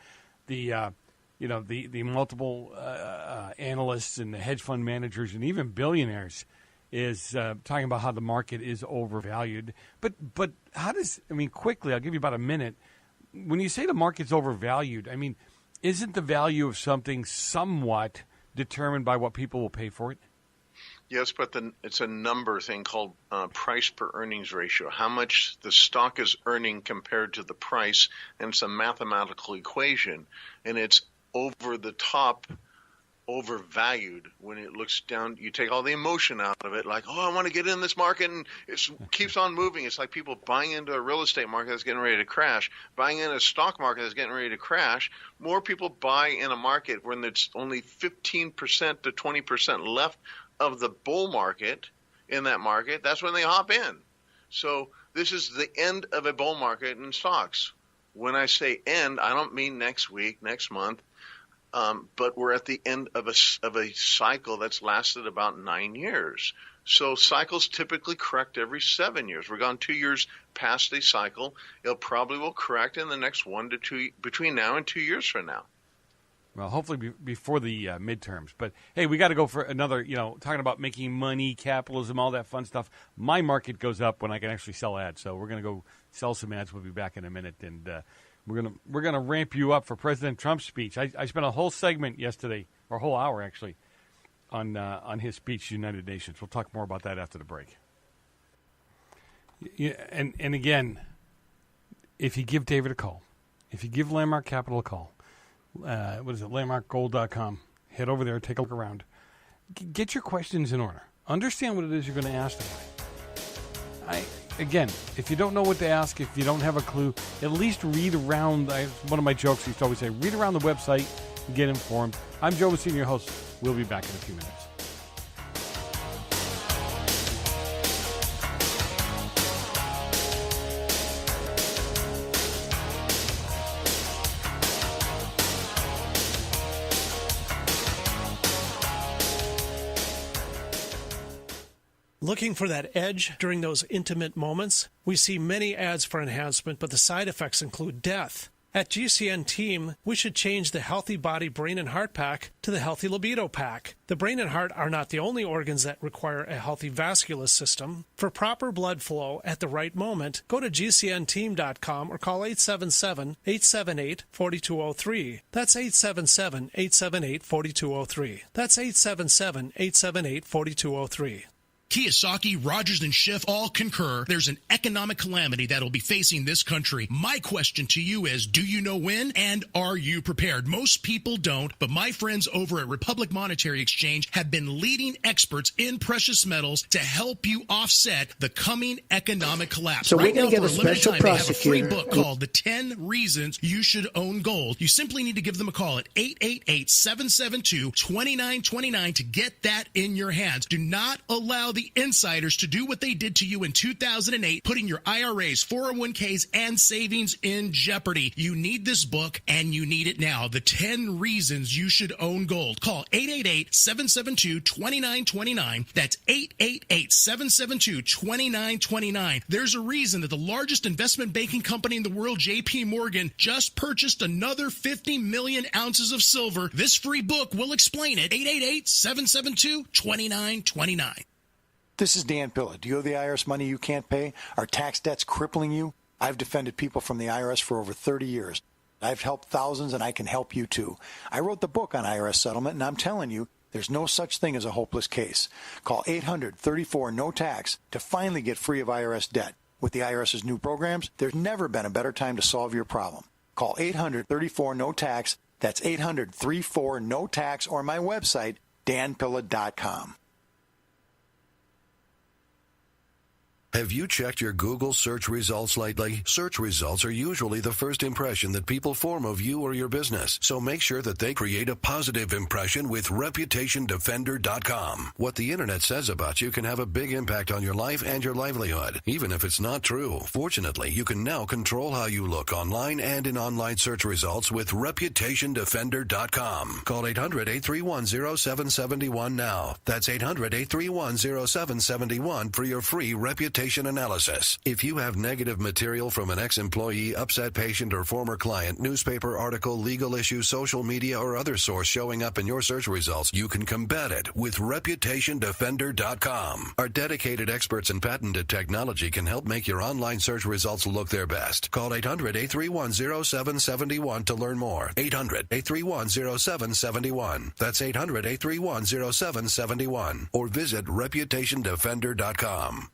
the multiple analysts and the hedge fund managers and even billionaires is talking about how the market is overvalued. But how does, quickly, I'll give you about a minute. When you say the market's overvalued, isn't the value of something somewhat determined by what people will pay for it? Yes, but it's a number thing called price per earnings ratio, how much the stock is earning compared to the price, and it's a mathematical equation, and it's over the top overvalued when it looks down. You take all the emotion out of it, like, I want to get in this market, and it keeps on moving. It's like people buying into a real estate market that's getting ready to crash, buying in a stock market that's getting ready to crash. More people buy in a market when it's only 15% to 20% left of the bull market in that market. That's when they hop in. So this is the end of a bull market in stocks. When I say end, I don't mean next week, next month. But we're at the end of a cycle that's lasted about 9 years. So cycles typically correct every 7 years. We're gone 2 years past a cycle. It probably will correct in the next 1 to 2, between now and 2 years from now. Well, hopefully before the midterms. But, hey, we got to go for another, talking about making money, capitalism, all that fun stuff. My market goes up when I can actually sell ads. So we're going to go sell some ads. We'll be back in a minute. And we're gonna ramp you up for President Trump's speech. I spent a whole segment yesterday, or a whole hour actually, on his speech to the United Nations. We'll talk more about that after the break. Yeah, and again, if you give David a call, if you give Landmark Capital a call, what is it, landmarkgold.com, head over there, take a look around. Get your questions in order. Understand what it is you're going to ask them. Again, if you don't know what to ask, if you don't have a clue, at least read around. One of my jokes I used to always say, read around the website and get informed. I'm Joe Messina, your host. We'll be back in a few minutes. Looking for that edge during those intimate moments? We see many ads for enhancement, but the side effects include death. At GCN Team, we should change the Healthy Body, Brain, and Heart Pack to the Healthy Libido Pack. The brain and heart are not the only organs that require a healthy vascular system. For proper blood flow at the right moment, go to GCNteam.com or call 877-878-4203. That's 877-878-4203. That's 877-878-4203. Kiyosaki, Rogers, and Schiff all concur there's an economic calamity that will be facing this country. My question to you is, do you know when, and are you prepared? Most people don't, but my friends over at Republic Monetary Exchange have been leading experts in precious metals to help you offset the coming economic collapse. So right we're going now, to get for a a limited special time, they have a free prosecutor. book called The 10 Reasons You Should Own Gold. You simply need to give them a call at 888-772-2929 to get that in your hands. Do not allow the insiders to do what they did to you in 2008, putting your IRAs, 401ks, and savings in jeopardy. You need this book, and you need it now. The 10 Reasons You Should Own Gold. Call 888-772-2929. That's 888-772-2929. There's a reason that the largest investment banking company in the world, J.P. Morgan, just purchased another 50 million ounces of silver. This free book will explain it. 888-772-2929. This is Dan Pilla. Do you owe the IRS money you can't pay? Are tax debts crippling you? I've defended people from the IRS for over 30 years. I've helped thousands, and I can help you too. I wrote the book on IRS settlement, and I'm telling you, there's no such thing as a hopeless case. Call 800-34-NO-TAX to finally get free of IRS debt. With the IRS's new programs, there's never been a better time to solve your problem. Call 800-34-NO-TAX. That's 800-34-NO-TAX, or my website, danpilla.com. Have you checked your Google search results lately? Search results are usually the first impression that people form of you or your business. So make sure that they create a positive impression with ReputationDefender.com. What the internet says about you can have a big impact on your life and your livelihood, even if it's not true. Fortunately, you can now control how you look online and in online search results with ReputationDefender.com. Call 800-831-0771 now. That's 800-831-0771 for your free reputation analysis. If you have negative material from an ex-employee, upset patient, or former client, newspaper article, legal issue, social media, or other source showing up in your search results, you can combat it with ReputationDefender.com. Our dedicated experts in patented technology can help make your online search results look their best. Call 800-831-0771 to learn more. 800-831-0771. That's 800-831-0771. Or visit ReputationDefender.com.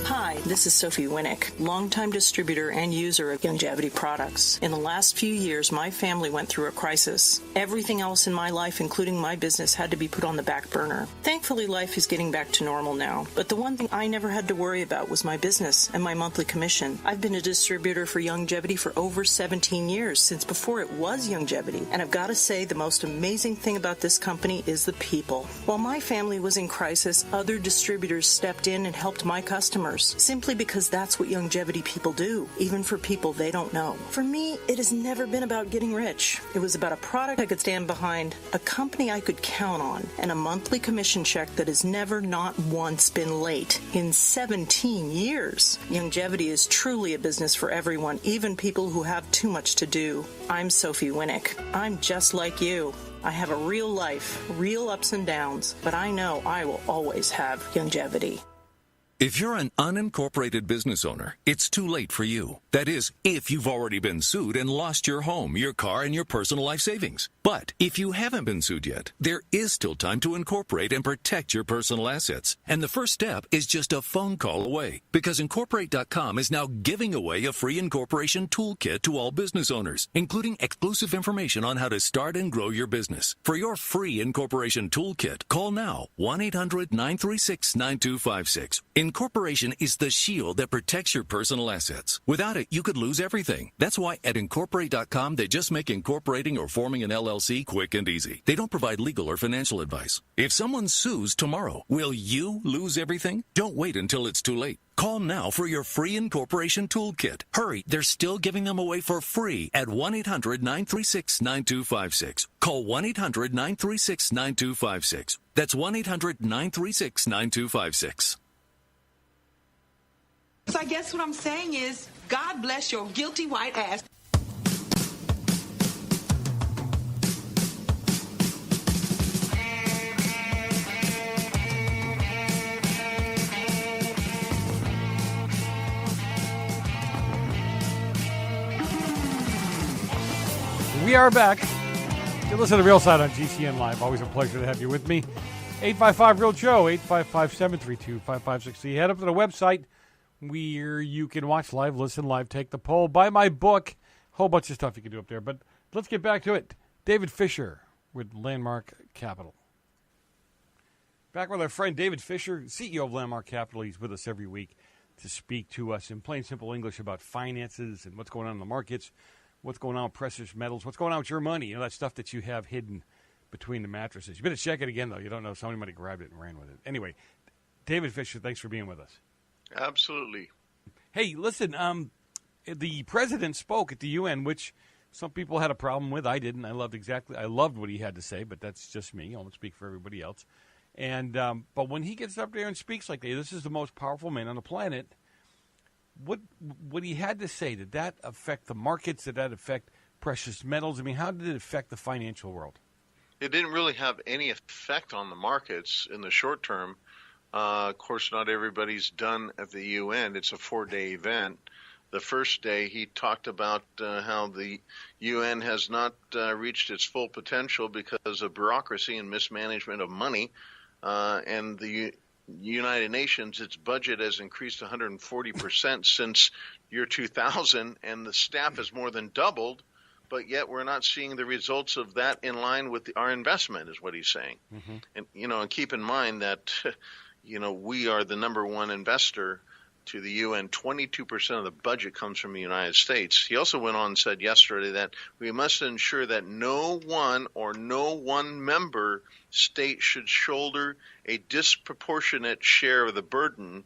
Hi, this is Sophie Winnick, longtime distributor and user of Longevity products. In the last few years, my family went through a crisis. Everything else in my life, including my business, had to be put on the back burner. Thankfully, life is getting back to normal now. But the one thing I never had to worry about was my business and my monthly commission. I've been a distributor for Longevity for over 17 years, since before it was Longevity. And I've got to say, the most amazing thing about this company is the people. While my family was in crisis, other distributors stepped in and helped my customers, simply because that's what Longevity people do, even for people they don't know. For me, it has never been about getting rich. It was about a product I could stand behind, a company I could count on, and a monthly commission check that has never not once been late in 17 years. Longevity is truly a business for everyone, even people who have too much to do. I'm Sophie Winnick. I'm just like you. I have a real life, real ups and downs, but I know I will always have Longevity. If you're an unincorporated business owner, it's too late for you. That is, if you've already been sued and lost your home, your car, and your personal life savings. But if you haven't been sued yet, there is still time to incorporate and protect your personal assets. And the first step is just a phone call away, because Incorporate.com is now giving away a free incorporation toolkit to all business owners, including exclusive information on how to start and grow your business. For your free incorporation toolkit, call now 1-800-936-9256. Incorporation is the shield that protects your personal assets. Without it, you could lose everything. That's why at Incorporate.com, they just make incorporating or forming an LLC quick and easy. They don't provide legal or financial advice. If someone sues tomorrow, will you lose everything? Don't wait until it's too late. Call now for your free incorporation toolkit. Hurry, they're still giving them away for free at 1-800-936-9256. Call 1-800-936-9256. That's 1-800-936-9256. So I guess what I'm saying is, God bless your guilty white ass. We are back. You listen to Real Side on GCN Live. Always a pleasure to have you with me. 855-REAL-JOE, 855-732-5560. Head up to the website where you can watch live, listen live, take the poll, buy my book. Whole bunch of stuff you can do up there. But let's get back to it. David Fisher with Landmark Capital. Back with our friend David Fisher, CEO of Landmark Capital. He's with us every week to speak to us in plain, simple English about finances and what's going on in the markets, what's going on with precious metals, what's going on with your money, you know, that stuff that you have hidden between the mattresses. You better check it again, though. You don't know. Somebody might have grabbed it and ran with it. Anyway, David Fisher, thanks for being with us. Absolutely. Hey, listen, the president spoke at the UN, which some people had a problem with. I didn't. I loved what he had to say, but that's just me. I won't speak for everybody else. And but when he gets up there and speaks like this is the most powerful man on the planet. What he had to say, did that affect the markets? Did that affect precious metals? I mean, how did it affect the financial world? It didn't really have any effect on the markets in the short term. Of course, not everybody's done at the UN. It's a 4-day event. The first day, he talked about how the UN has not reached its full potential because of bureaucracy and mismanagement of money. And the United Nations, its budget has increased 140% since year 2000, and the staff has more than doubled. But yet we're not seeing the results of that in line with our investment, is what he's saying. Mm-hmm. And, and keep in mind that, we are the number one investor to the UN. 22% of the budget comes from the United States. He also went on and said yesterday that we must ensure that no one member state should shoulder a disproportionate share of the burden.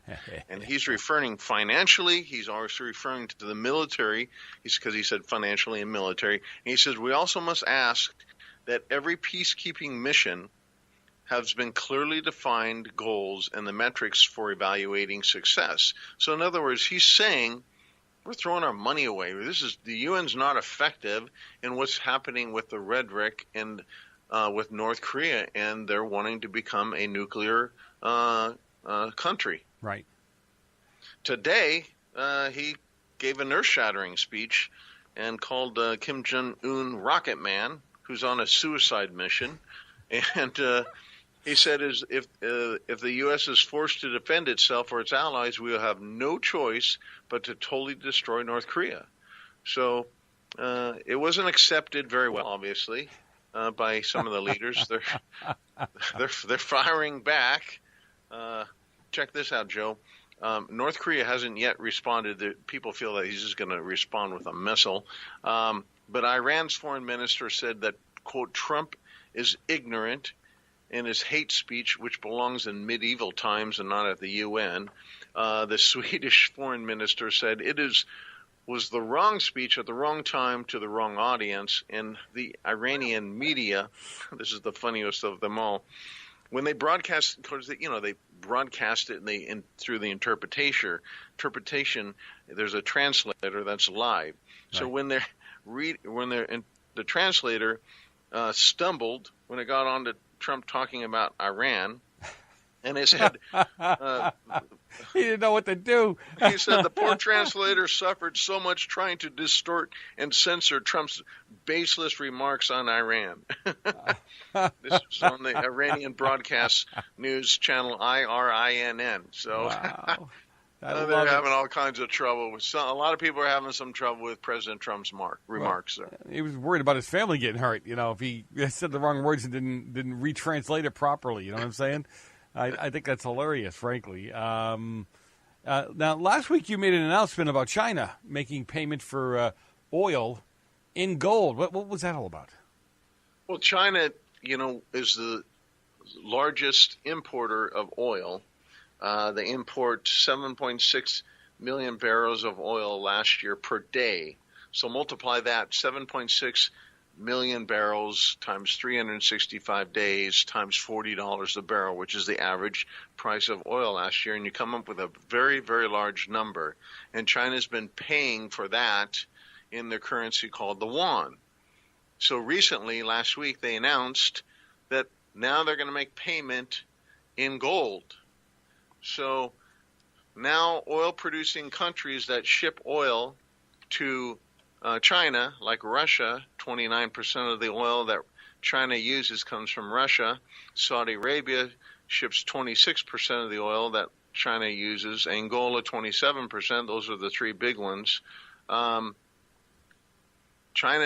And he's referring financially. He's also referring to the military, because he said financially and military. And he says we also must ask that every peacekeeping mission has been clearly defined goals and the metrics for evaluating success. So in other words, he's saying we're throwing our money away. The UN's not effective in what's happening with the rhetoric and with North Korea, and they're wanting to become a nuclear country. Right. Today, he gave an earth-shattering speech and called Kim Jong-un Rocket Man, who's on a suicide mission, and he said, if the U.S. is forced to defend itself or its allies, we will have no choice but to totally destroy North Korea. So it wasn't accepted very well, obviously, by some of the leaders. They're firing back. Check this out, Joe. North Korea hasn't yet responded. People feel that he's just going to respond with a missile. But Iran's foreign minister said that, quote, Trump is ignorant in his hate speech, which belongs in medieval times and not at the UN. The Swedish foreign minister said it was the wrong speech at the wrong time to the wrong audience. And the Iranian media, this is the funniest of them all, when they broadcast, because they broadcast it through the interpretation, there's a translator that's live. Right. So when the translator stumbled when it got on to Trump talking about Iran, and he said he didn't know what to do. He said the poor translator suffered so much trying to distort and censor Trump's baseless remarks on Iran. This is on the Iranian broadcast news channel IRINN. So wow. they're having all kinds of trouble with a lot of people are having some trouble with President Trump's remarks. Well, he was worried about his family getting hurt. If he said the wrong words and didn't retranslate it properly. You know what I'm saying? I think that's hilarious, frankly. Now, last week you made an announcement about China making payment for oil in gold. What was that all about? Well, China, is the largest importer of oil. They import 7.6 million barrels of oil last year per day. So multiply that, 7.6 million barrels times 365 days times $40 a barrel, which is the average price of oil last year, and you come up with a very, very large number. And China's been paying for that in their currency called the yuan. So recently, last week, they announced that now they're going to make payment in gold. So now oil-producing countries that ship oil to China, like Russia, 29% of the oil that China uses comes from Russia. Saudi Arabia ships 26% of the oil that China uses. Angola, 27%. Those are the three big ones. China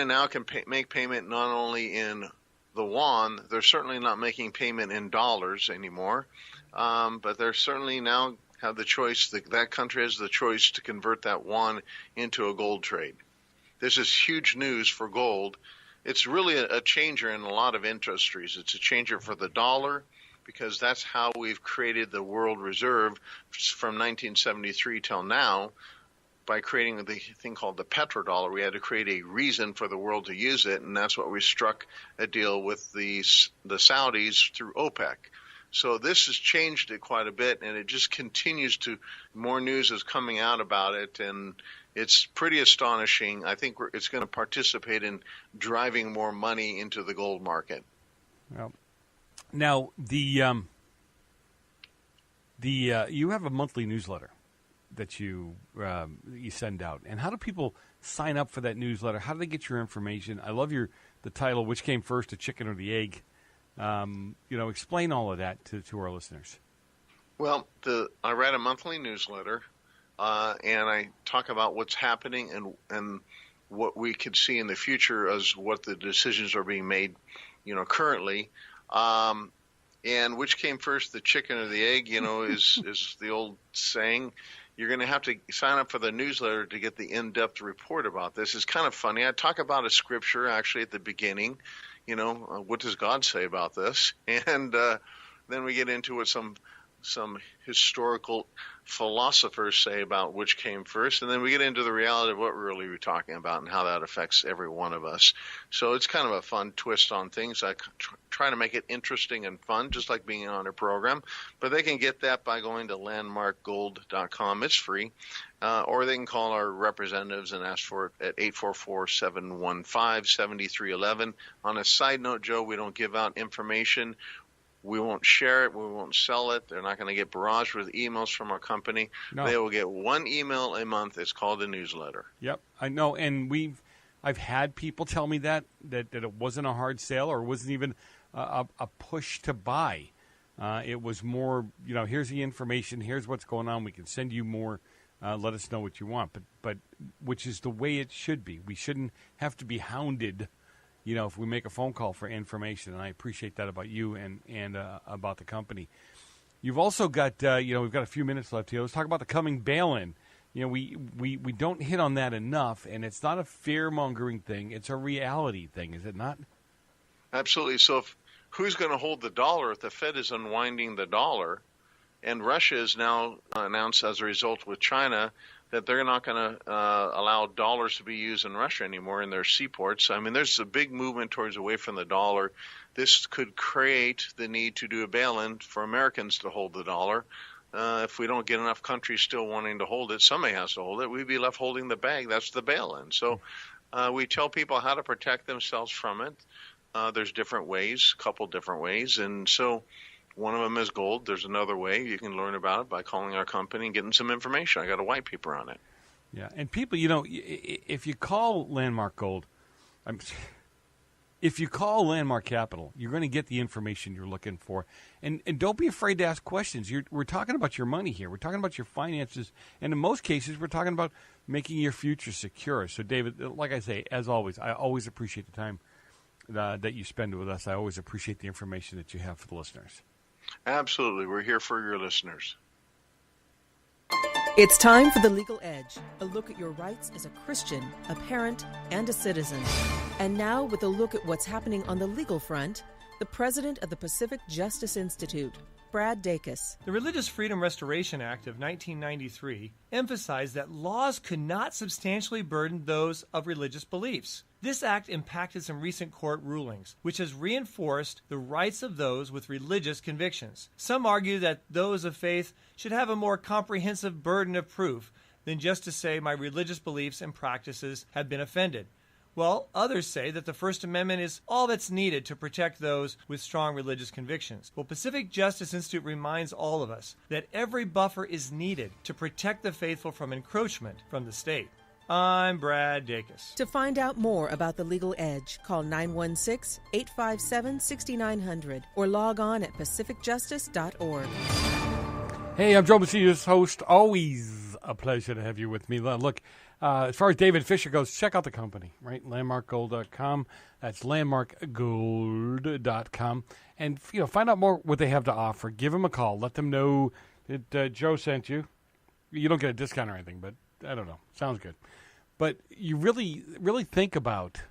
now can make payment not only in the yuan. They're certainly not making payment in dollars anymore. But they're certainly now have the choice. That country has the choice to convert that yuan into a gold trade. This is huge news for gold. It's really a changer in a lot of industries. It's a changer for the dollar because that's how we've created the world reserve from 1973 till now. By creating the thing called the petrodollar, we had to create a reason for the world to use it, and that's what we struck a deal with the Saudis through OPEC. So this has changed it quite a bit, and it just continues to, more news is coming out about it, and it's pretty astonishing. I think it's going to participate in driving more money into the gold market. Well, now, you have a monthly newsletter that you send out, and how do people sign up for that newsletter? How do they get your information? I love the title, "Which Came First, the Chicken or the Egg?" Explain all of that to our listeners. Well, I write a monthly newsletter, and I talk about what's happening and what we could see in the future as what the decisions are being made, currently. And which came first, the chicken or the egg? Is the old saying. You're going to have to sign up for the newsletter to get the in-depth report about this. It's kind of funny. I talk about a scripture actually at the beginning. What does God say about this? And then we get into what some historical philosophers say about which came first, and then we get into the reality of what really we're talking about and how that affects every one of us. So it's kind of a fun twist on things. I try to make it interesting and fun, just like being on a program. But they can get that by going to landmarkgold.com. It's free. Or they can call our representatives and ask for it at 844-715-7311. On a side note, Joe, we don't give out information. We won't share it. We won't sell it. They're not going to get barraged with emails from our company. No. They will get one email a month. It's called a newsletter. Yep, I know. And I've had people tell me that it wasn't a hard sale or wasn't even a push to buy. It was more, here's the information. Here's what's going on. We can send you more. Let us know what you want. But which is the way it should be. We shouldn't have to be hounded. If we make a phone call for information, and I appreciate that about you and about the company. You've also got, we've got a few minutes left here. Let's talk about the coming bail-in. We don't hit on that enough, and it's not a fear-mongering thing. It's a reality thing, is it not? Absolutely. So who's going to hold the dollar if the Fed is unwinding the dollar, and Russia is now announced as a result with China that they're not going to allow dollars to be used in Russia anymore in their seaports. I mean, there's a big movement towards away from the dollar. This could create the need to do a bail-in for Americans to hold the dollar. If we don't get enough countries still wanting to hold it, somebody has to hold it. We'd be left holding the bag. That's the bail-in. So we tell people how to protect themselves from it. There's different ways, a couple different ways. And so one of them is gold. There's another way. You can learn about it by calling our company and getting some information. I got a white paper on it. Yeah, and people, if you call Landmark Gold, if you call Landmark Capital, you're going to get the information you're looking for. And don't be afraid to ask questions. We're talking about your money here. We're talking about your finances. And in most cases, we're talking about making your future secure. So, David, like I say, as always, I always appreciate the time that you spend with us. I always appreciate the information that you have for the listeners. Absolutely. We're here for your listeners. It's time for The Legal Edge, a look at your rights as a Christian, a parent, and a citizen. And now, with a look at what's happening on the legal front, the president of the Pacific Justice Institute, Brad Dacus. The Religious Freedom Restoration Act of 1993 emphasized that laws could not substantially burden those of religious beliefs. This act impacted some recent court rulings, which has reinforced the rights of those with religious convictions. Some argue that those of faith should have a more comprehensive burden of proof than just to say my religious beliefs and practices have been offended. Well, others say that the First Amendment is all that's needed to protect those with strong religious convictions. Well, Pacific Justice Institute reminds all of us that every buffer is needed to protect the faithful from encroachment from the state. I'm Brad Dacus. To find out more about The Legal Edge, call 916-857-6900 or log on at pacificjustice.org. Hey, I'm Joe Macias, host. Always a pleasure to have you with me. Look, as far as David Fisher goes, check out the company, right? Landmarkgold.com. That's landmarkgold.com. And, find out more what they have to offer. Give them a call. Let them know that Joe sent you. You don't get a discount or anything, but I don't know. Sounds good. But you really, really think about,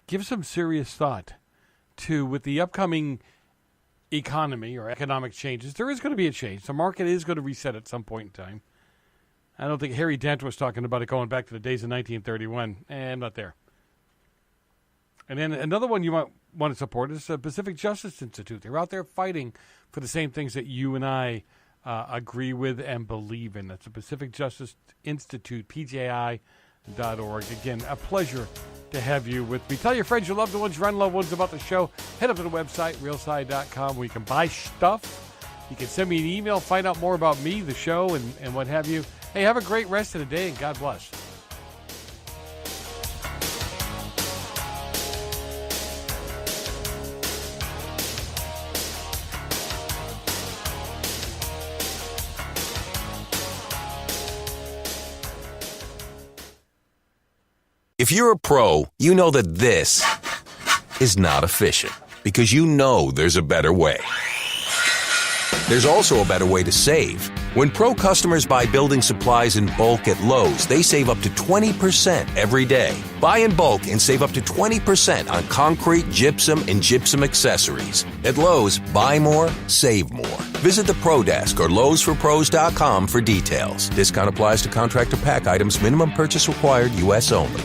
give some serious thought to, with the upcoming economy or economic changes, there is going to be a change. The market is going to reset at some point in time. I don't think Harry Dent was talking about it going back to the days of 1931. I'm not there. And then another one you might want to support is the Pacific Justice Institute. They're out there fighting for the same things that you and I agree with and believe in. That's the Pacific Justice Institute, PJI.org. Again, a pleasure to have you with me. Tell your friends, your loved ones, your unloved ones about the show. Head up to the website, realside.com, where you can buy stuff. You can send me an email, find out more about me, the show, and what have you. Hey, have a great rest of the day, and God bless. If you're a pro, you know that this is not efficient, because you know there's a better way. There's also a better way to save. When pro customers buy building supplies in bulk at Lowe's, they save up to 20% every day. Buy in bulk and save up to 20% on concrete, gypsum, and gypsum accessories. At Lowe's, buy more, save more. Visit the Pro Desk or Lowe'sForPros.com for details. Discount applies to contract or pack items. Minimum purchase required, U.S. only.